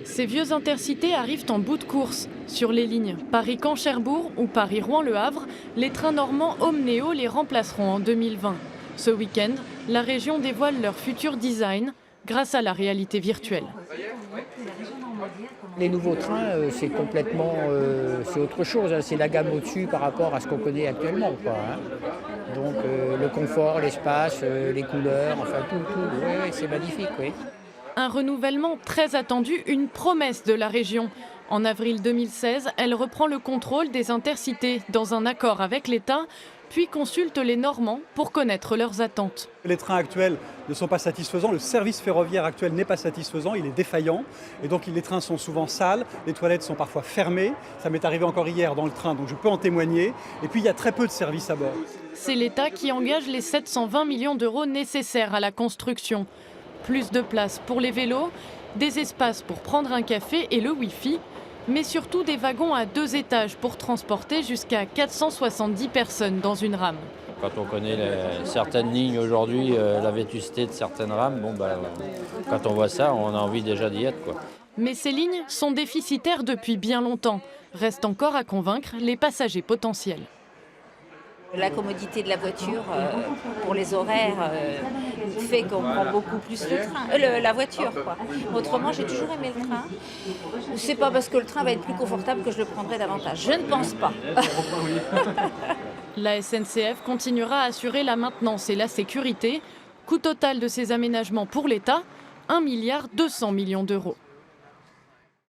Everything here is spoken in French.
Ces vieux intercités arrivent en bout de course. Sur les lignes Paris-Caen-Cherbourg ou Paris-Rouen-Le Havre, les trains normands Omnéo les remplaceront en 2020. Ce week-end, la région dévoile leur futur design grâce à la réalité virtuelle. Les nouveaux trains, c'est complètement c'est autre chose, hein. C'est la gamme au-dessus par rapport à ce qu'on connaît actuellement, quoi, hein. Donc le confort, l'espace, les couleurs, enfin tout, ouais, c'est magnifique, oui. Un renouvellement très attendu, une promesse de la région. En avril 2016, elle reprend le contrôle des intercités dans un accord avec l'État, puis consulte les Normands pour connaître leurs attentes. Les trains actuels ne sont pas satisfaisants, le service ferroviaire actuel n'est pas satisfaisant, il est défaillant. Et donc les trains sont souvent sales, les toilettes sont parfois fermées. Ça m'est arrivé encore hier dans le train, donc je peux en témoigner. Et puis il y a très peu de services à bord. C'est l'État qui engage les 720 millions d'euros nécessaires à la construction. Plus de place pour les vélos, des espaces pour prendre un café et le Wi-Fi, mais surtout des wagons à 2 étages pour transporter jusqu'à 470 personnes dans une rame. Quand on connaît certaines lignes aujourd'hui, la vétusté de certaines rames, quand on voit ça, on a envie déjà d'y être, quoi. Mais ces lignes sont déficitaires depuis bien longtemps. Reste encore à convaincre les passagers potentiels. La commodité de la voiture pour les horaires fait qu'on prend beaucoup plus la voiture, quoi. Autrement, j'ai toujours aimé le train. C'est pas parce que le train va être plus confortable que je le prendrai davantage. Je ne pense pas. La SNCF continuera à assurer la maintenance et la sécurité. Coût total de ces aménagements pour l'État, 1,2 milliard d'euros.